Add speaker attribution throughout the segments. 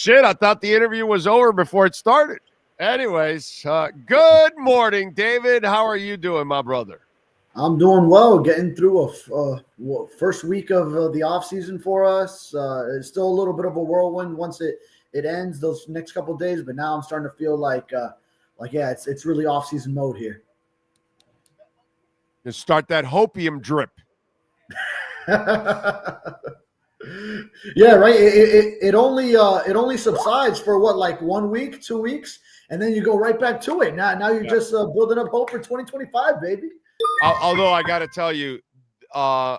Speaker 1: shit. I thought the interview was over before it started. Anyways, good morning, David. How are you doing, my brother?
Speaker 2: I'm doing well, getting through first week of the off season for us. It's still a little bit of a whirlwind once it ends those next couple of days, but now I'm starting to feel like it's really off season mode here.
Speaker 1: Just start that hopium drip.
Speaker 2: Yeah, right. It only subsides for what, like 1 week, 2 weeks, and then you go right back to it. Now you're just building up hope for 2025, baby.
Speaker 1: Although I got to tell you, I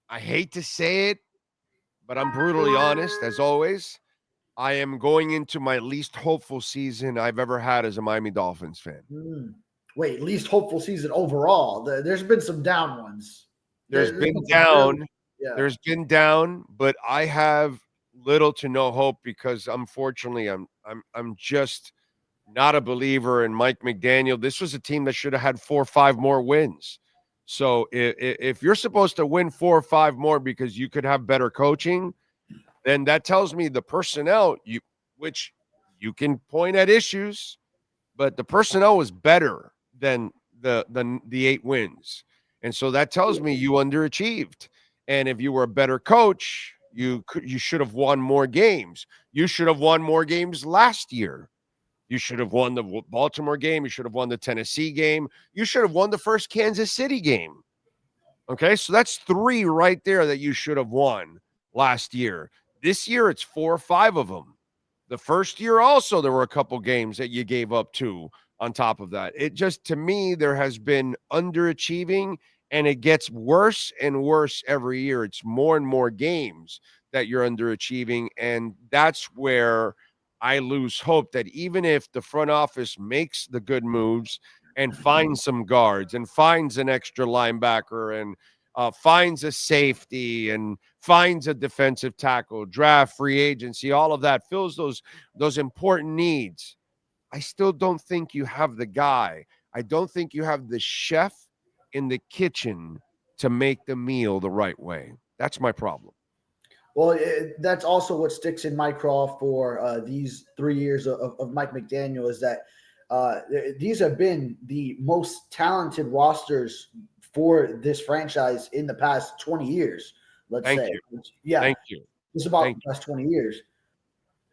Speaker 1: hate to say it, but I'm brutally honest, as always. I am going into my least hopeful season I've ever had as a Miami Dolphins fan.
Speaker 2: Wait, least hopeful season overall. There's been some down ones.
Speaker 1: There's been down. There's been down, but I have little to no hope because unfortunately I'm just not a believer in Mike McDaniel. This was a team that should have had 4 or 5 more wins. So if you're supposed to win 4 or 5 more because you could have better coaching, then that tells me the personnel, which you can point at issues, but the personnel was better than the 8 wins. And so that tells me you underachieved. And if you were a better coach, you should have won more games. You should have won more games last year. You should have won the Baltimore game. You should have won the Tennessee game. You should have won the first Kansas City game. Okay, so that's 3 right there that you should have won last year. This year, it's 4 or 5 of them. The first year also, there were a couple games that you gave up to on top of that. It just, to me, there has been underachieving, and it gets worse and worse every year. It's more and more games that you're underachieving, and that's where I lose hope that even if the front office makes the good moves and finds some guards and finds an extra linebacker and finds a safety and finds a defensive tackle, draft, free agency, all of that, fills those important needs, I still don't think you have the guy. I don't think you have the chef in the kitchen to make the meal the right way. That's my problem.
Speaker 2: Well, that's also what sticks in my craw for these 3 years of Mike McDaniel is that these have been the most talented rosters for this franchise in the past 20 years, let's say. Yeah.
Speaker 1: Thank you.
Speaker 2: It's about the past 20 years.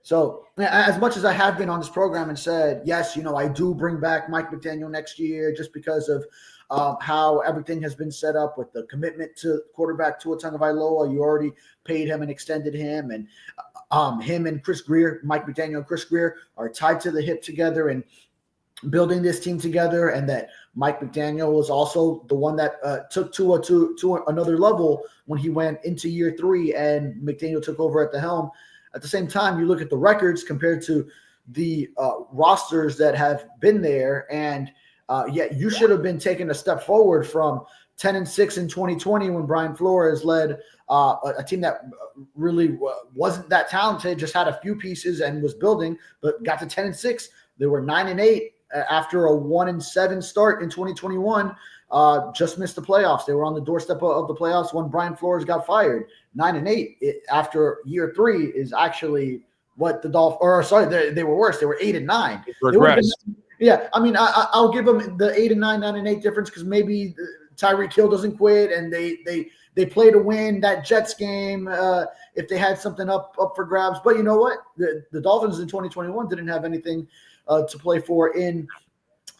Speaker 2: So as much as I have been on this program and said, yes, I do bring back Mike McDaniel next year just because of how everything has been set up with the commitment to quarterback Tua Tagovailoa. You already paid him and extended him, and him and Chris Grier, Mike McDaniel and Chris Grier are tied to the hip together and building this team together, and that Mike McDaniel was also the one that took Tua to another level when he went into year 3 and McDaniel took over at the helm. At the same time, you look at the records compared to the rosters that have been there, and you should have been taking a step forward from 10-6 in 2020 when Brian Flores led a team that really wasn't that talented, just had a few pieces and was building, but got to 10-6. They were 9-8 after a 1-7 start in 2021. Just missed the playoffs. They were on the doorstep of the playoffs when Brian Flores got fired. 9-8 after year 3 is actually what the Dolphins. They were worse. They were 8-9. Yeah, I mean, I'll give them the 8-9, 9-8 difference because maybe Tyreek Hill doesn't quit, and they play to win that Jets game if they had something up for grabs. But you know what? The Dolphins in 2021 didn't have anything to play for in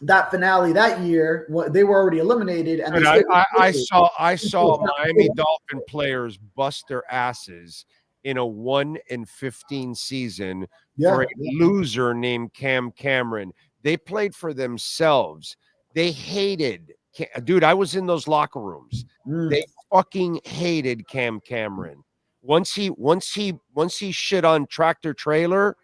Speaker 2: that finale that year. They were already eliminated, and
Speaker 1: I saw Miami Dolphin players bust their asses in a 1-15 season for a loser named Cam Cameron. They played for themselves. They hated, dude. I was in those locker rooms. They fucking hated Cam Cameron. Once he shit on Tractor Trailer,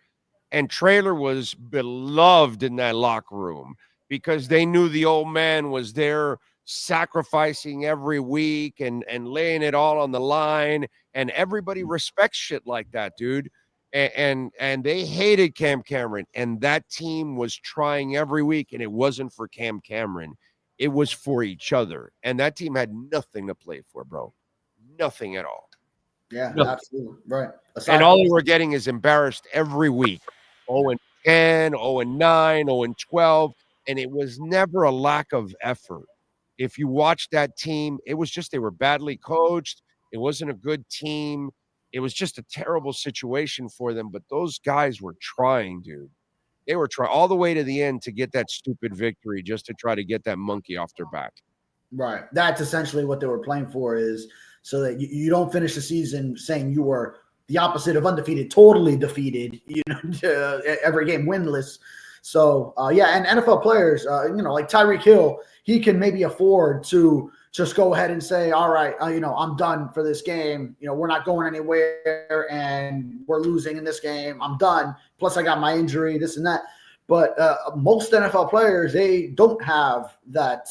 Speaker 1: and Trailer was beloved in that locker room because they knew the old man was there sacrificing every week and laying it all on the line, and everybody respects shit like that, dude. And they hated Cam Cameron, and that team was trying every week, and it wasn't for Cam Cameron. It was for each other, and that team had nothing to play for, bro. Nothing at all.
Speaker 2: Yeah,
Speaker 1: No.
Speaker 2: absolutely. Right.
Speaker 1: And all they were getting is embarrassed every week. 0-10, 0-9, 0-12. And it was never a lack of effort. If you watch that team, it was just they were badly coached. It wasn't a good team. It was just a terrible situation for them. But those guys were trying, dude. They were trying all the way to the end to get that stupid victory just to try to get that monkey off their back.
Speaker 2: Right. That's essentially what they were playing for, is so that you don't finish the season saying you were the opposite of undefeated, totally defeated, every game winless. So, and NFL players, like Tyreek Hill, he can maybe afford to just go ahead and say, all right, I'm done for this game. We're not going anywhere and we're losing in this game. I'm done. Plus, I got my injury, this and that. But most NFL players, they don't have that.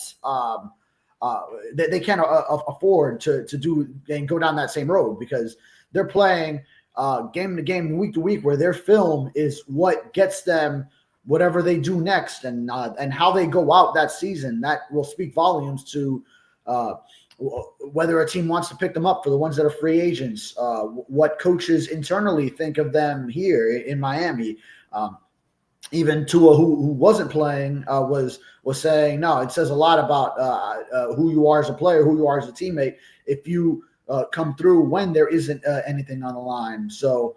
Speaker 2: They can't afford to do and go down that same road, because they're playing game to game, week to week, where their film is what gets them whatever they do next, and how they go out that season. That will speak volumes to whether a team wants to pick them up for the ones that are free agents, what coaches internally think of them here in Miami. Even Tua, who wasn't playing, was saying, no, it says a lot about who you are as a player, who you are as a teammate, if you come through when there isn't anything on the line. So,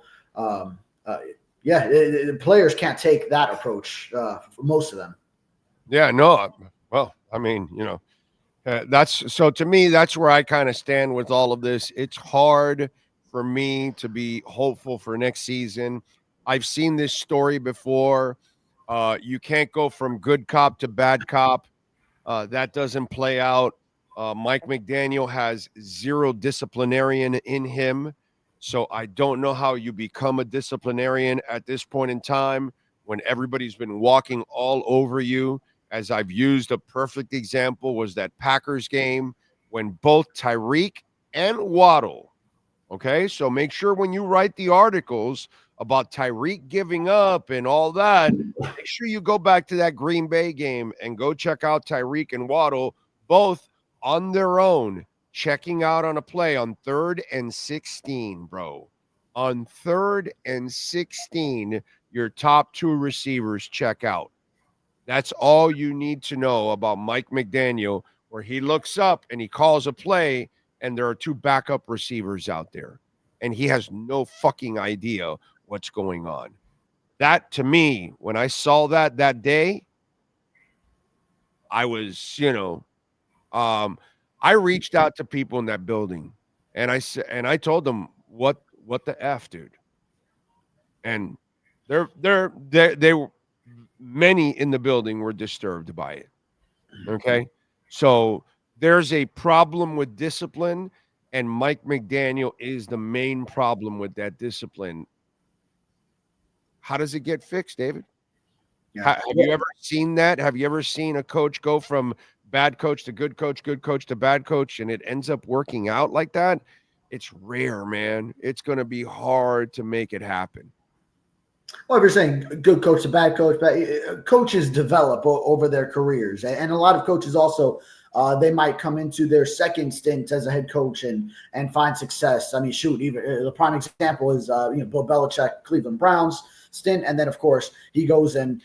Speaker 2: the players can't take that approach for most of them.
Speaker 1: Yeah, no. Well, I mean, to me, that's where I kind of stand with all of this. It's hard for me to be hopeful for next season. I've seen this story before. You can't go from good cop to bad cop. That doesn't play out. Mike McDaniel has zero disciplinarian in him. So I don't know how you become a disciplinarian at this point in time when everybody's been walking all over you. As I've used, a perfect example was that Packers game when both Tyreek and Waddle. Okay, so make sure when you write the articles about Tyreek giving up and all that, make sure you go back to that Green Bay game and go check out Tyreek and Waddle, both on their own, checking out on a play on 3rd and 16, bro. On 3rd and 16, your top 2 receivers check out. That's all you need to know about Mike McDaniel, where he looks up and he calls a play and there are 2 backup receivers out there and he has no fucking idea what's going on. That, to me, when I saw that day, I was, I reached out to people in that building and I told them, what the F, dude? And they were, many in the building were disturbed by it. Okay. So there's a problem with discipline, and Mike McDaniel is the main problem with that discipline. How does it get fixed, David? Yeah. Have you ever seen that? Have you ever seen a coach go from bad coach to good coach to bad coach, and it ends up working out like that? It's rare, man. It's going to be hard to make it happen.
Speaker 2: Well, if you're saying good coach to bad coach, but coaches develop over their careers, and a lot of coaches also they might come into their second stint as a head coach and find success. I mean, shoot, even the prime example is Bill Belichick, Cleveland Browns stint, and then of course he goes and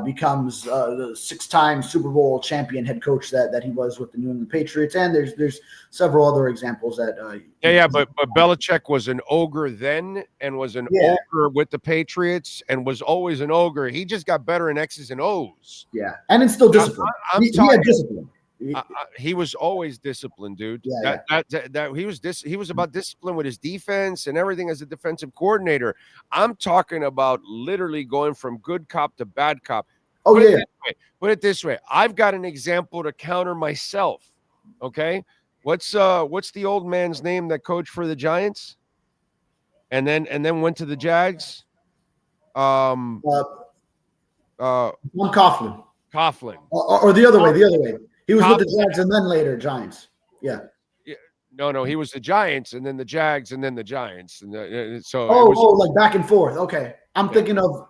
Speaker 2: becomes the 6-time Super Bowl champion head coach that he was with the New England Patriots, and there's several other examples that.
Speaker 1: But Belichick was an ogre then, and was an ogre with the Patriots, and was always an ogre. He just got better in X's and O's.
Speaker 2: Yeah, and instilled discipline. He had discipline.
Speaker 1: He was always disciplined, dude. He was about discipline with his defense and everything as a defensive coordinator. I'm talking about literally going from good cop to bad cop. Put it this way. I've got an example to counter myself. Okay, what's the old man's name that coached for the Giants, and then went to the Jags?
Speaker 2: Tom Coughlin. Or the other way. He was with the Jags and then later Giants. Yeah.
Speaker 1: No, he was the Giants and then the Jags and then the Giants. And
Speaker 2: like back and forth. Okay. I'm thinking of,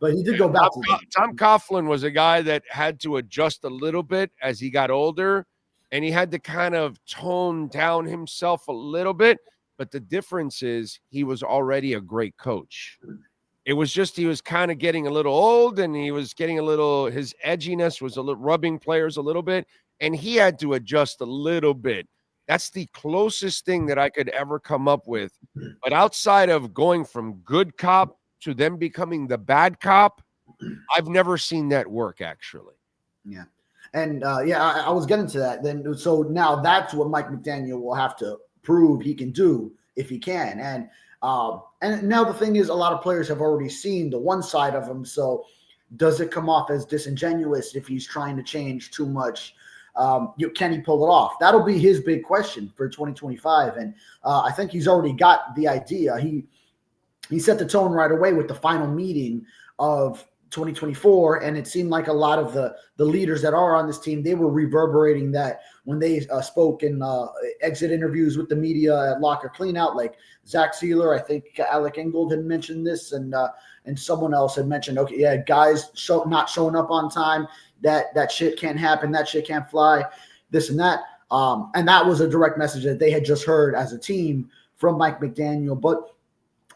Speaker 2: but he did go back to them.
Speaker 1: Tom Coughlin was a guy that had to adjust a little bit as he got older, and he had to kind of tone down himself a little bit. But the difference is he was already a great coach. It was just he was kind of getting a little old, and he was getting a little, his edginess was a little rubbing players a little bit, and he had to adjust a little bit. That's the closest thing that I could ever come up with. But outside of going from good cop to them becoming the bad cop, I've never seen that work, actually.
Speaker 2: Yeah. And I was getting to that. Then, so now that's what Mike McDaniel will have to prove he can do if he can. And now the thing is, a lot of players have already seen the one side of him. So does it come off as disingenuous if he's trying to change too much? Can he pull it off? That'll be his big question for 2025. And I think he's already got the idea. He set the tone right away with the final meeting of 2024, and it seemed like a lot of the leaders that are on this team, they were reverberating that when they spoke in exit interviews with the media at locker cleanout, like Zach Sealer, I think Alec Ingold had mentioned this, and someone else had mentioned, okay, yeah, guys not showing up on time, that shit can't happen, that shit can't fly, this and that, and that was a direct message that they had just heard as a team from Mike McDaniel. But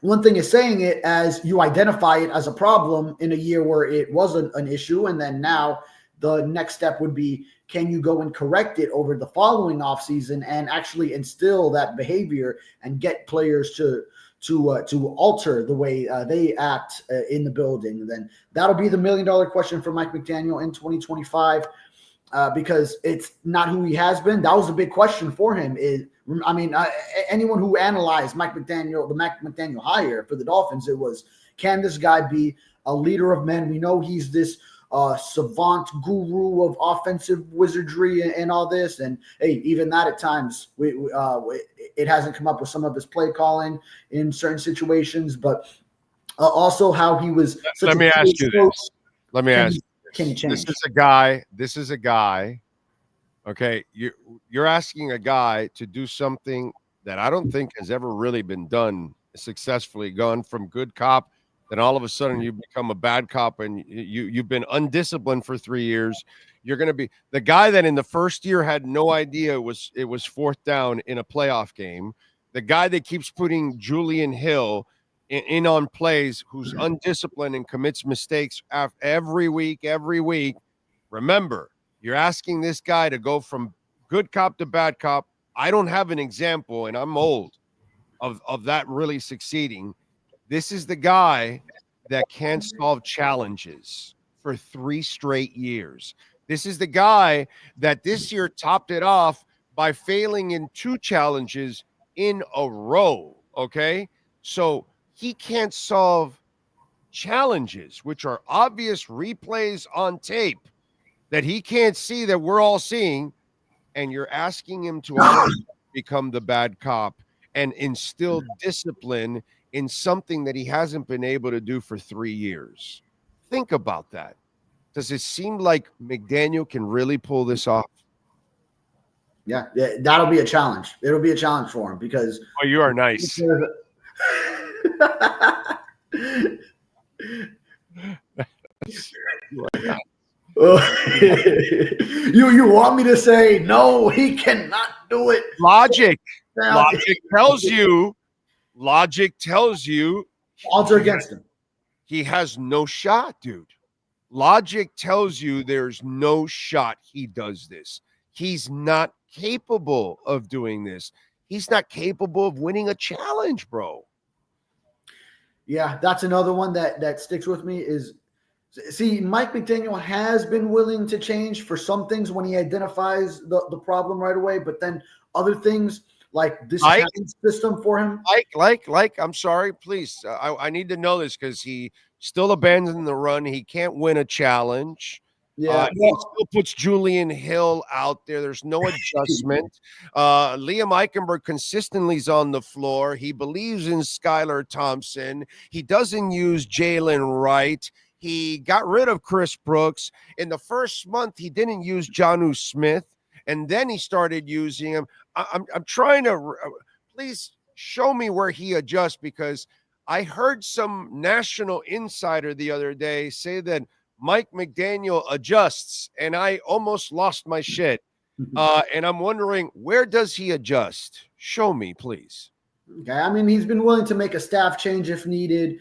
Speaker 2: one thing is saying it as you identify it as a problem in a year where it wasn't an issue. And then now the next step would be, can you go and correct it over the following offseason and actually instill that behavior and get players to alter the way they act in the building? And then that'll be the $1 million question for Mike McDaniel in 2025. Because it's not who he has been. That was a big question for him. Anyone who analyzed the Mike McDaniel hire for the Dolphins, it was, can this guy be a leader of men? We know he's this savant guru of offensive wizardry and all this. And hey, even that at times, it hasn't come up with some of his play calling in certain situations, but also how he was.
Speaker 1: Let me ask you this. Let me ask you.
Speaker 2: Can he change?
Speaker 1: This is a guy. Okay, you're asking a guy to do something that I don't think has ever really been done successfully. Gone from good cop, then all of a sudden you become a bad cop, and you've been undisciplined for 3 years. You're going to be the guy that in the first year had no idea it was fourth down in a playoff game. The guy that keeps putting Julian Hill in on plays, who's undisciplined and commits mistakes every week. Remember, you're asking this guy to go from good cop to bad cop. I don't have an example, and I'm old, of that really succeeding. This is the guy that can't solve challenges for 3 straight years. This is the guy that this year topped it off by failing in 2 challenges in a row, okay? So he can't solve challenges, which are obvious replays on tape that he can't see that we're all seeing, and you're asking him to become the bad cop and instill discipline in something that he hasn't been able to do for 3 years. Think about that. Does it seem like McDaniel can really pull this off?
Speaker 2: Yeah, that'll be a challenge. It'll be a challenge for him because
Speaker 1: – oh, you are nice.
Speaker 2: You want me to say no? He cannot do it.
Speaker 1: Logic tells you.
Speaker 2: Odds are against him.
Speaker 1: He has no shot, dude. Logic tells you there's no shot he does this. He's not capable of doing this. He's not capable of winning a challenge, bro.
Speaker 2: Yeah, that's another one that sticks with me is, see, Mike McDaniel has been willing to change for some things when he identifies the problem right away, but then other things like this system for him.
Speaker 1: I'm sorry, please. I need to know this because he still abandoned the run. He can't win a challenge.
Speaker 2: Yeah,
Speaker 1: he still puts Julian Hill out there. There's no adjustment. Liam Eichenberg consistently is on the floor. He believes in Skylar Thompson. He doesn't use Jalen Wright. He got rid of Chris Brooks. In the first month, he didn't use Jonnu Smith, and then he started using him. I'm trying to please show me where he adjusts, because I heard some national insider the other day say that Mike McDaniel adjusts, and I almost lost my shit. And I'm wondering, where does he adjust? Show me, please.
Speaker 2: Okay, I mean, he's been willing to make a staff change if needed.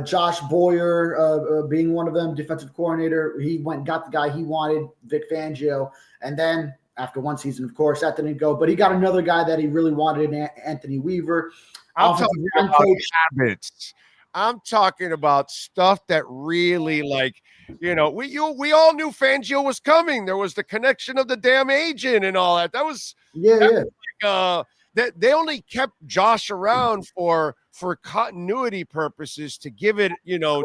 Speaker 2: Josh Boyer being one of them, defensive coordinator. He went and got the guy he wanted, Vic Fangio. And then after one season, of course, that didn't go. But he got another guy that he really wanted, Anthony Weaver.
Speaker 1: I'm talking about habits. I'm talking about stuff that really, like, we all knew Fangio was coming. There was the connection of the damn agent and all that. That was that they only kept Josh around for continuity purposes to give it,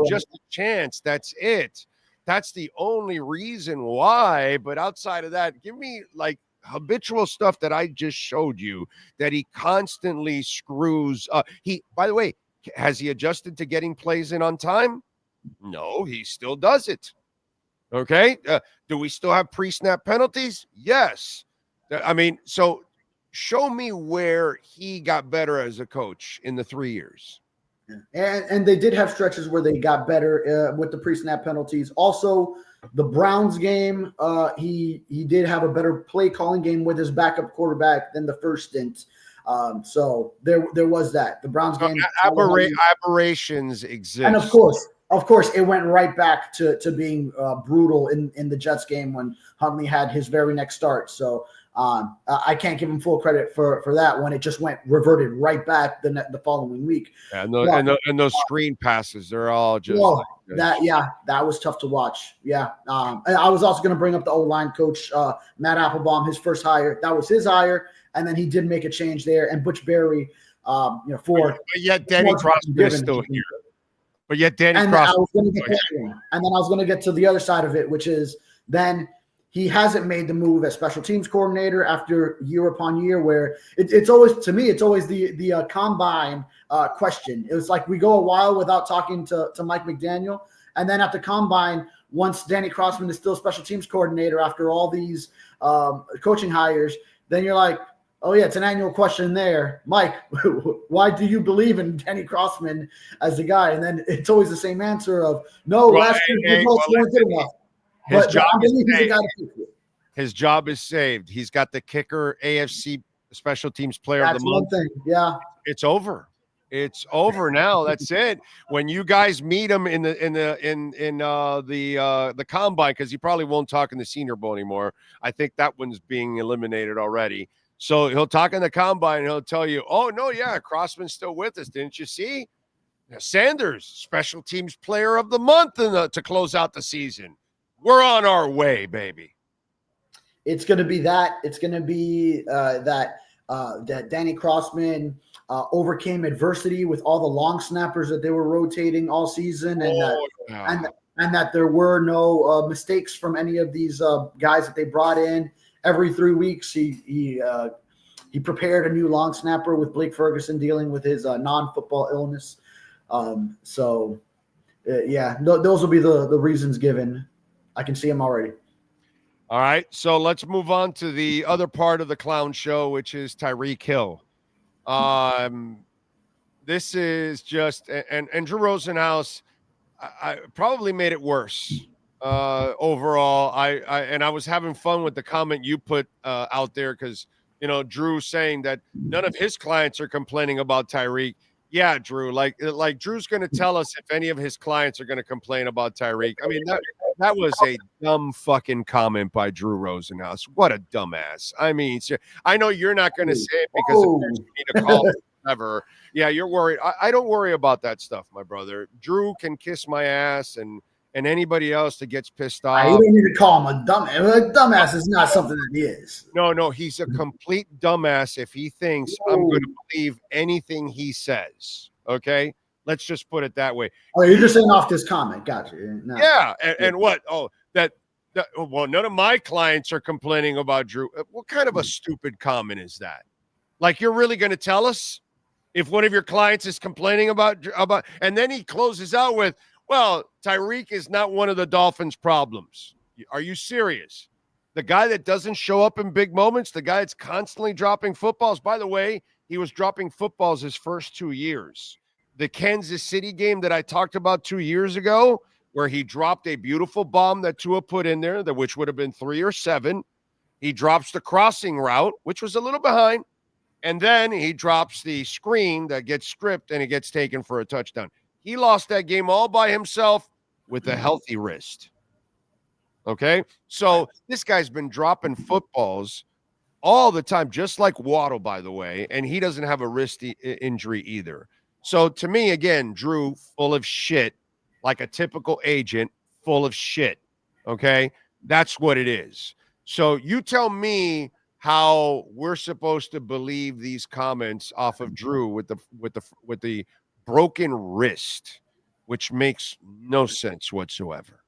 Speaker 1: just a chance. That's it. That's the only reason why. But outside of that, give me like habitual stuff that I just showed you that he constantly screws up. By the way, has he adjusted to getting plays in on time? No, he still does it. Okay. Do we still have pre-snap penalties? Yes. I mean, so show me where he got better as a coach in the 3 years.
Speaker 2: And they did have stretches where they got better with the pre-snap penalties. Also, the Browns game, he did have a better play calling game with his backup quarterback than the first stint. So there was that. The Browns game,
Speaker 1: aberrations exist,
Speaker 2: and of course, it went right back to being brutal in the Jets game when Huntley had his very next start. So I can't give him full credit for that when it just reverted right back the following week.
Speaker 1: Yeah, and those screen passes, they're all just
Speaker 2: that was tough to watch. Yeah. And I was also going to bring up the O-line coach, Matt Applebaum, his first hire. That was his hire. And then he did make a change there. And Butch Berry,
Speaker 1: but yet Danny Crossman is still here. But yet Danny Crossman.
Speaker 2: And then I was going to get to the other side of it, which is then he hasn't made the move as special teams coordinator after year upon year, where it's always, to me, it's always the combine question. It was like we go a while without talking to Mike McDaniel. And then at the combine, once Danny Crossman is still special teams coordinator after all these coaching hires, then you're like, oh, yeah, it's an annual question there. Mike, why do you believe in Danny Crossman as the guy? And then it's always the same answer of, no, last year's results weren't good enough.
Speaker 1: His job is saved. He's got the kicker, AFC special teams player of the month.
Speaker 2: One thing. Yeah.
Speaker 1: It's over. It's over now. That's it. When you guys meet him in the combine, because he probably won't talk in the Senior Bowl anymore. I think that one's being eliminated already. So he'll talk in the combine and he'll tell you, oh, no, yeah, Crossman's still with us. Didn't you see? Sanders, special teams player of the month to close out the season. We're on our way, baby.
Speaker 2: It's going to be that. It's going to be that Danny Crossman overcame adversity with all the long snappers that they were rotating all season, and that there were no mistakes from any of these guys that they brought in. Every 3 weeks, he prepared a new long snapper with Blake Ferguson dealing with his non-football illness. Those will be the reasons given. I can see him already.
Speaker 1: All right, so let's move on to the other part of the clown show, which is Tyreek Hill. This is just and Drew Rosenhaus, I probably made it worse overall. I was having fun with the comment you put out there because Drew saying that none of his clients are complaining about Tyreek. Yeah, Drew, like Drew's going to tell us if any of his clients are going to complain about Tyreek. I mean, that was a dumb fucking comment by Drew Rosenhaus. What a dumbass. I mean, I know you're not going to say it because of you need to call ever. Yeah, you're worried. I don't worry about that stuff, my brother. Drew can kiss my ass and anybody else that gets pissed off.
Speaker 2: You don't need to call him a dumbass. A dumbass is not something that he is.
Speaker 1: No, he's a complete dumbass if he thinks I'm going to believe anything he says. Okay? Let's just put it that way.
Speaker 2: Oh, you're just saying off this comment. Gotcha. No.
Speaker 1: Yeah, and what? Oh, well, none of my clients are complaining about Drew. What kind of a stupid comment is that? Like, you're really going to tell us if one of your clients is complaining about, and then he closes out with, well, Tyreek is not one of the Dolphins' problems. Are you serious? The guy that doesn't show up in big moments, the guy that's constantly dropping footballs. By the way, he was dropping footballs his first 2 years. The Kansas City game that I talked about 2 years ago, where he dropped a beautiful bomb that Tua put in there, which would have been 3 or 7. He drops the crossing route, which was a little behind. And then he drops the screen that gets stripped and it gets taken for a touchdown. He lost that game all by himself with a healthy wrist. Okay? So this guy's been dropping footballs all the time, just like Waddle, by the way, and he doesn't have a wrist injury either. So to me, again, Drew, full of shit, like a typical agent, full of shit. Okay? That's what it is. So you tell me how we're supposed to believe these comments off of Drew with the broken wrist, which makes no sense whatsoever.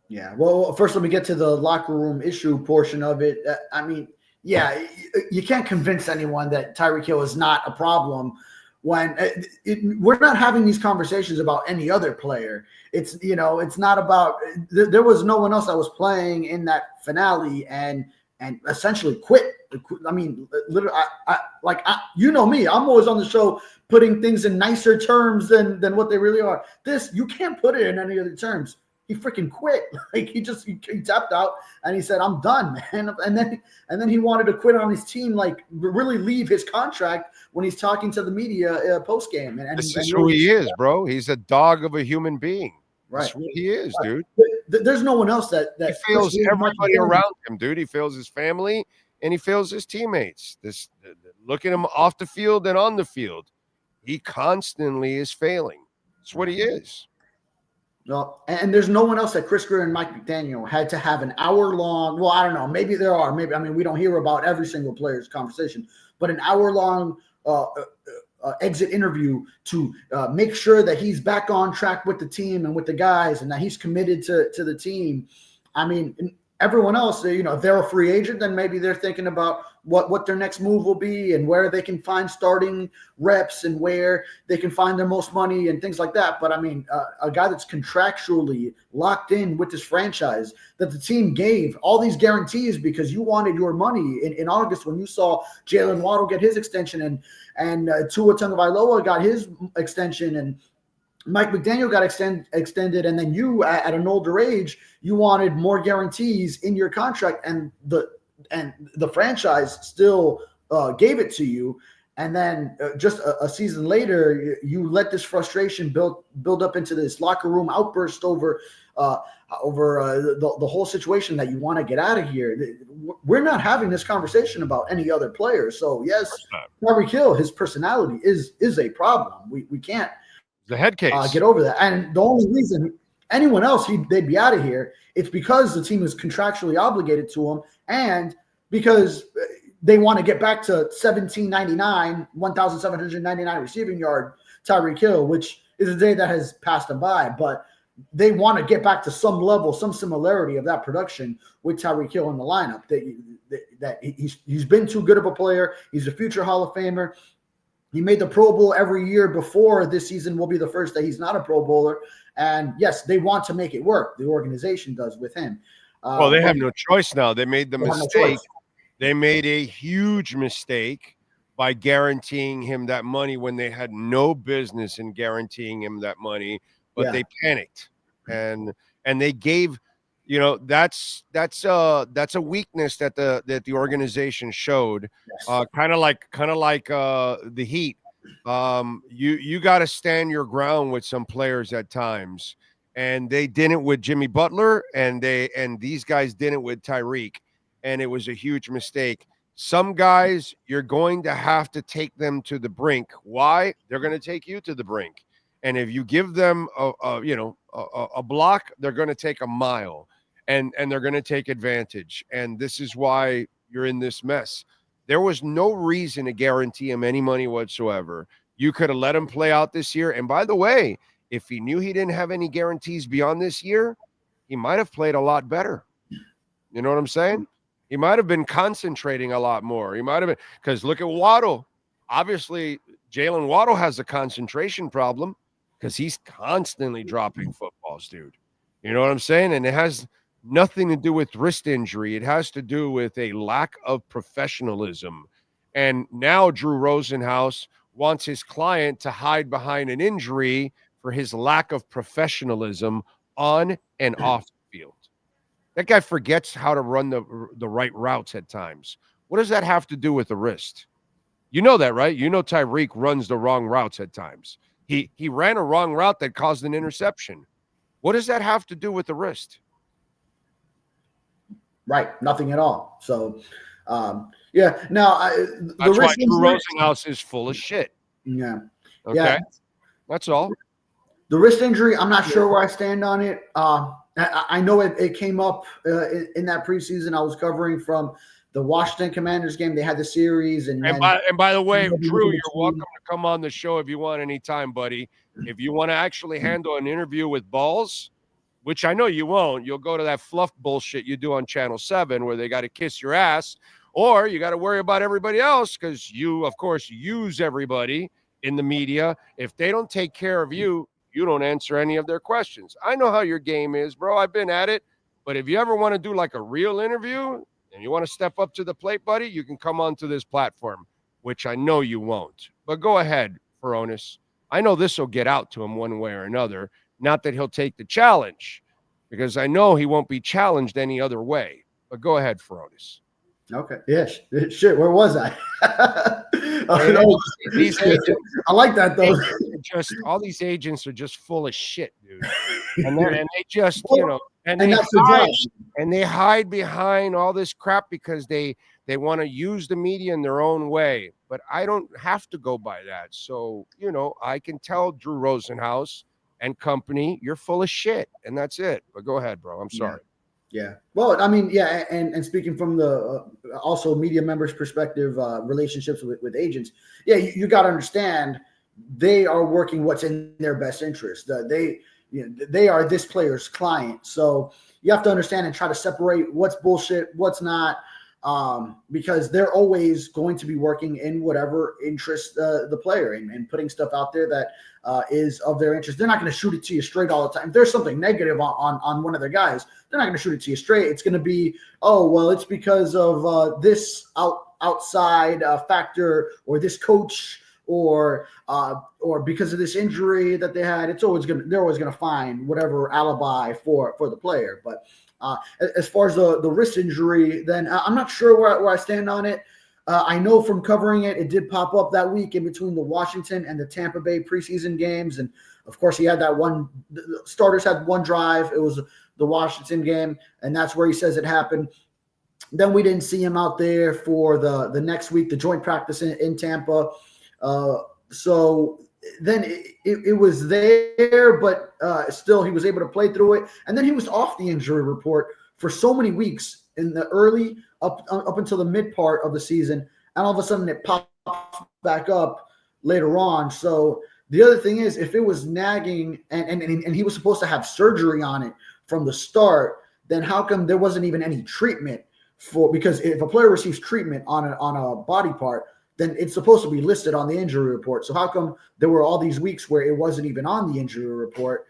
Speaker 2: Yeah. Well, first, let me get to the locker room issue portion of it. I mean, yeah, you can't convince anyone that Tyreek Hill is not a problem when we're not having these conversations about any other player. It's not about there was no one else that was playing in that finale and essentially quit. I mean, literally, you know me, I'm always on the show putting things in nicer terms than what they really are. This, you can't put it in any other terms. He freaking quit. Like he tapped out and he said, "I'm done, man." And then he wanted to quit on his team, like really leave his contract when he's talking to the media post game. And
Speaker 1: this is who he is, bro. He's a dog of a human being.
Speaker 2: Right.
Speaker 1: That's what he is, dude.
Speaker 2: There's no one else that
Speaker 1: he fails everybody around him, dude. He fails his family and he fails his teammates. Look at him off the field and on the field. He constantly is failing. That's what he is.
Speaker 2: Well, and there's no one else that Chris Greer and Mike McDaniel had to have an hour-long. Well, I don't know. Maybe there are. Maybe, I mean, we don't hear about every single player's conversation, but an hour-long exit interview to make sure that he's back on track with the team and with the guys, and that he's committed to the team. I mean, everyone else, if they're a free agent, then maybe they're thinking about what their next move will be and where they can find starting reps and where they can find their most money and things like that. But I mean, a guy that's contractually locked in with this franchise, that the team gave all these guarantees because you wanted your money in August when you saw Jalen Waddle get his extension and Tua Tagovailoa got his extension and Mike McDaniel got extended, and then you, at an older age, you wanted more guarantees in your contract, and the franchise still gave it to you. And then just a season later, you let this frustration build up into this locker room outburst over the whole situation that you want to get out of here. We're not having this conversation about any other player. So yes, Tyreek Hill, his personality is a problem. We can't.
Speaker 1: The head case.
Speaker 2: Get over that. And the only reason anyone else they'd be out of here, it's because the team is contractually obligated to him, and because they want to get back to 1,799 receiving yard Tyreek Hill, which is a day that has passed him by. But they want to get back to some level, some similarity of that production with Tyreek Hill in the lineup. That he's been too good of a player. He's a future Hall of Famer. He made the Pro Bowl every year before. This season will be the first that he's not a Pro Bowler. And yes, they want to make it work. The organization does with him.
Speaker 1: Well, they have no choice now. They made the mistake. They made a huge mistake by guaranteeing him that money when they had no business in guaranteeing him that money, but they panicked and they gave. That's a weakness that the organization showed.
Speaker 2: Yes.
Speaker 1: Kind of like the Heat. You got to stand your ground with some players at times, and they didn't with Jimmy Butler, and these guys didn't with Tyreek, and it was a huge mistake. Some guys, you're going to have to take them to the brink. Why? They're going to take you to the brink, and if you give them a block, they're going to take a mile. And they're going to take advantage. And this is why you're in this mess. There was no reason to guarantee him any money whatsoever. You could have let him play out this year. And by the way, if he knew he didn't have any guarantees beyond this year, he might have played a lot better. You know what I'm saying? He might have been concentrating a lot more. He might have been, because look at Waddle. Obviously, Jalen Waddle has a concentration problem because he's constantly dropping footballs, dude. You know what I'm saying? And it has nothing to do with wrist injury. It has to do with a lack of professionalism. And now Drew Rosenhaus wants his client to hide behind an injury for his lack of professionalism on and off the field. That guy forgets how to run the right routes at times. What does that have to do with the wrist? You know that, right? You know Tyreek runs the wrong routes at times. He ran a wrong route that caused an interception. What does that have to do with the wrist?
Speaker 2: Right, nothing at all. So, yeah. Now,
Speaker 1: that's why Drew Rosenhaus is full of shit.
Speaker 2: Yeah.
Speaker 1: Okay. Yeah. That's all.
Speaker 2: The wrist injury, I'm not sure where I stand on it. I know it came up in that preseason I was covering from the Washington Commanders game. They had the series, and
Speaker 1: by the way, Drew, you're welcome to come on the show if you want anytime, buddy. If you want to actually handle an interview with balls, which I know you won't, you'll go to that fluff bullshit you do on Channel 7 where they got to kiss your ass, or you got to worry about everybody else because you, of course, use everybody in the media. If they don't take care of you, you don't answer any of their questions. I know how your game is, bro. I've been at it. But if you ever want to do like a real interview and you want to step up to the plate, buddy, you can come onto this platform, which I know you won't. But go ahead, Furones. I know this will get out to him one way or another. Not that he'll take the challenge, because I know he won't be challenged any other way. But go ahead, Furones.
Speaker 2: Okay. Yes. Shit. Where was I?
Speaker 1: These agents,
Speaker 2: I like that though.
Speaker 1: Just all these agents are just full of shit, dude. And they just, you know, and they hide behind all this crap because they want to use the media in their own way. But I don't have to go by that. So, you know, I can tell Drew Rosenhaus and company, you're full of shit, and that's it. But go ahead, bro. I'm sorry.
Speaker 2: Yeah. Well, I mean, yeah, and speaking from the also media members' perspective, relationships with agents, yeah, you got to understand they are working what's in their best interest. They are this player's client, so you have to understand and try to separate what's bullshit, what's not, because they're always going to be working in whatever interest the player and putting stuff out there that is of their interest. They're not going to shoot it to you straight all the time. If there's something negative on one of their guys, they're not going to shoot it to you straight. It's going to be, oh, well, it's because of this outside factor or this coach or because of this injury that they had. They're always going to find whatever alibi for the player. But as far as the wrist injury, then I'm not sure where I stand on it. I know from covering it, it did pop up that week in between the Washington and the Tampa Bay preseason games. And of course, he had that one, the starters had one drive. It was the Washington game, and that's where he says it happened. Then we didn't see him out there for the next week, the joint practice in Tampa. So then it was there, but still he was able to play through it. And then he was off the injury report for so many weeks in the early up until the mid part of the season. And all of a sudden it pops back up later on. So the other thing is, if it was nagging and he was supposed to have surgery on it from the start, then how come there wasn't even any treatment because if a player receives treatment on a body part, then it's supposed to be listed on the injury report. So how come there were all these weeks where it wasn't even on the injury report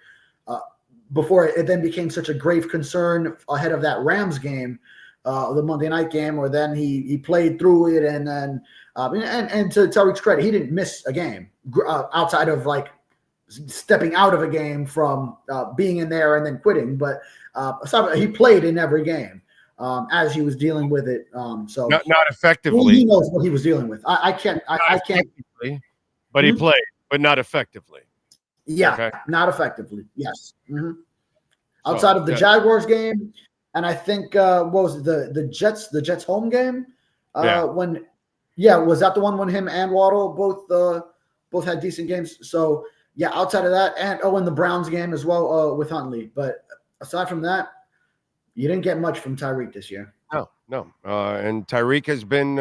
Speaker 2: before it then became such a grave concern ahead of that Rams game, the Monday night game, or then he played through it and then and to Tyreek's credit, he didn't miss a game outside of like stepping out of a game from being in there and then quitting. But he played in every game. As he was dealing with it, so
Speaker 1: not effectively.
Speaker 2: He knows what he was dealing with. I can't.
Speaker 1: But he played, but not effectively.
Speaker 2: Yeah, okay. Not effectively. Yes. Mm-hmm. Outside of the Jaguars game, and I think what was it, the Jets home game? Was that the one when him and Waddle both had decent games? So yeah, outside of that, and in the Browns game as well with Huntley. But aside from that, you didn't get much from Tyreek this year.
Speaker 1: No. And Tyreek has been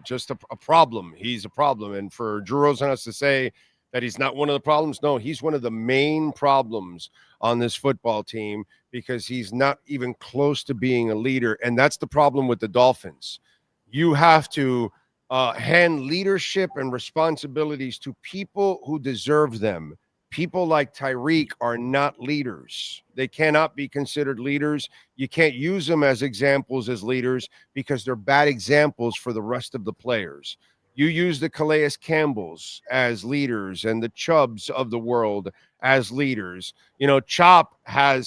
Speaker 1: just a problem. He's a problem. And for Drew Rosenhaus to say that he's not one of the problems, no, he's one of the main problems on this football team because he's not even close to being a leader. And that's the problem with the Dolphins. You have to hand leadership and responsibilities to people who deserve them. People like Tyreek are not leaders. They cannot be considered leaders. You can't use them as examples as leaders because they're bad examples for the rest of the players. You use the Calais Campbells as leaders and the Chubbs of the world as leaders. You know, Chop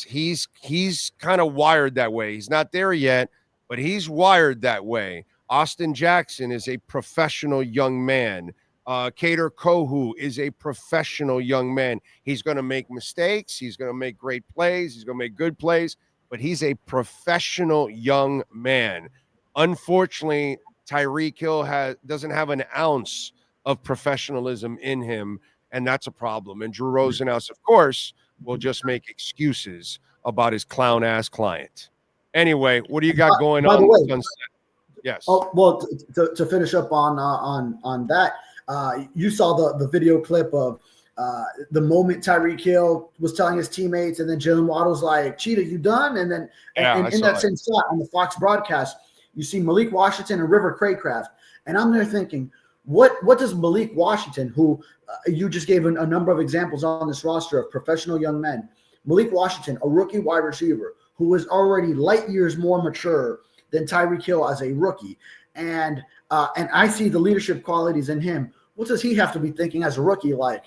Speaker 1: he's kind of wired that way. He's not there yet, but he's wired that way. Austin Jackson is a professional young man. Kader Kohu is a professional young man. He's going to make mistakes. He's going to make great plays. He's going to make good plays, but he's a professional young man. Unfortunately, Tyreek Hill doesn't have an ounce of professionalism in him, and that's a problem. And Drew Rosenhaus, of course, will just make excuses about his clown-ass client. Anyway, what do you got going on?
Speaker 2: By the way,
Speaker 1: yes.
Speaker 2: Oh, well, to finish up on that, you saw the video clip of the moment Tyreek Hill was telling his teammates, and then Jalen Waddle's like, "Cheetah, you done?" And then and in that same shot on the Fox broadcast, you see Malik Washington and River Craycraft, and I'm there thinking, what does Malik Washington, who you just gave a number of examples on this roster of professional young men, Malik Washington, a rookie wide receiver who was already light years more mature than Tyreek Hill as a rookie, and I see the leadership qualities in him. What does he have to be thinking as a rookie? Like,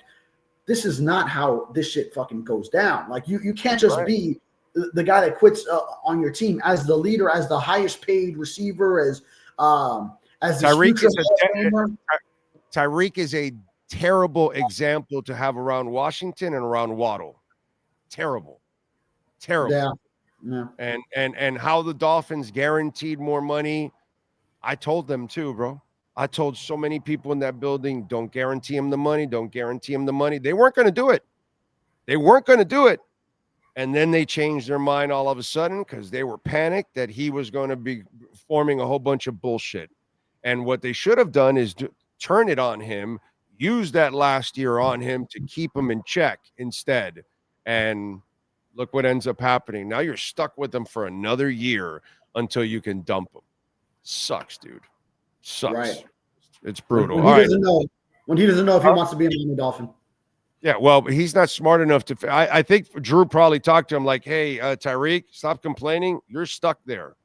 Speaker 2: this is not how this shit fucking goes down. Like, you can't just be the guy that quits on your team as the leader, as the highest paid receiver, as
Speaker 1: Tyreek is a terrible example to have around Washington and around Waddle. Terrible.
Speaker 2: Yeah.
Speaker 1: And how the Dolphins guaranteed more money. I told them too, bro. I told so many people in that building, don't guarantee him the money. Don't guarantee him the money. They weren't going to do it. And then they changed their mind all of a sudden because they were panicked that he was going to be forming a whole bunch of bullshit. And what they should have done is turn it on him, use that last year on him to keep him in check instead. And look what ends up happening. Now you're stuck with him for another year until you can dump him. Sucks, dude. Sucks. Right. It's brutal.
Speaker 2: When he doesn't know if he wants to be a Miami Dolphin.
Speaker 1: Yeah, well, he's not smart enough to. I think Drew probably talked to him like, "Hey, Tyreek, stop complaining. You're stuck there.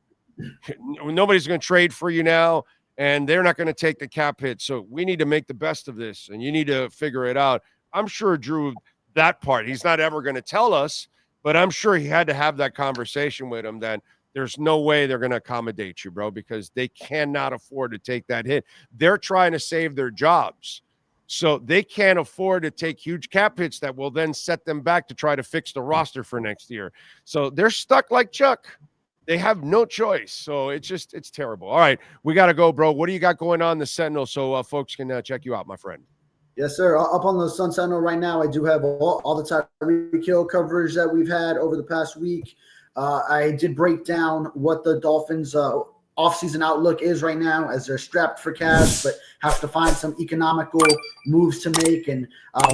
Speaker 1: Nobody's going to trade for you now, and they're not going to take the cap hit. So we need to make the best of this, and you need to figure it out." I'm sure Drew, that part, he's not ever going to tell us, but I'm sure he had to have that conversation with him that there's no way they're going to accommodate you, bro, because they cannot afford to take that hit. They're trying to save their jobs. So they can't afford to take huge cap hits that will then set them back to try to fix the roster for next year. So they're stuck like Chuck. They have no choice. So it's terrible. All right, we got to go, bro. What do you got going on in the Sentinel so folks can check you out, my friend?
Speaker 2: Yes, sir. Up on the Sun Sentinel right now, I do have all the Tyreek Hill coverage that we've had over the past week. I did break down what the Dolphins' offseason outlook is right now, as they're strapped for cash, but have to find some economical moves to make, and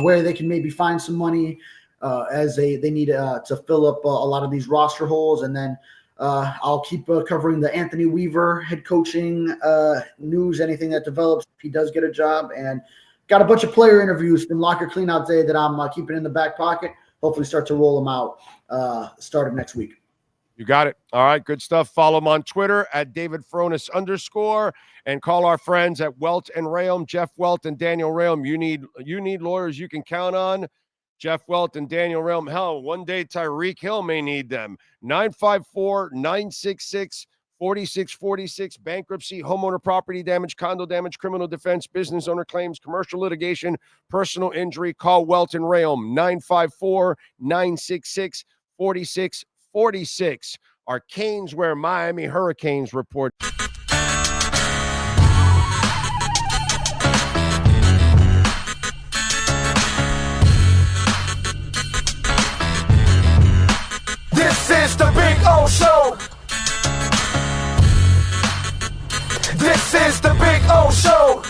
Speaker 2: where they can maybe find some money as they need to fill up a lot of these roster holes. And then I'll keep covering the Anthony Weaver head coaching news, anything that develops if he does get a job, and got a bunch of player interviews from Locker Cleanout Day that I'm keeping in the back pocket. Hopefully start to roll them out start of next week.
Speaker 1: You got it. All right, good stuff. Follow him on Twitter at David _, and call our friends at Welt and Rheaume, Jeff Welt and Daniel Rheaume. You need lawyers you can count on. Jeff Welt and Daniel Rheaume. Hell, one day Tyreek Hill may need them. 954-966-4646. Bankruptcy, homeowner property damage, condo damage, criminal defense, business owner claims, commercial litigation, personal injury. Call Welt and Rheaume. 954-966-4646. Our Canes Wear Miami Hurricanes report.
Speaker 3: This is the Big O Show. This is the Big O Show.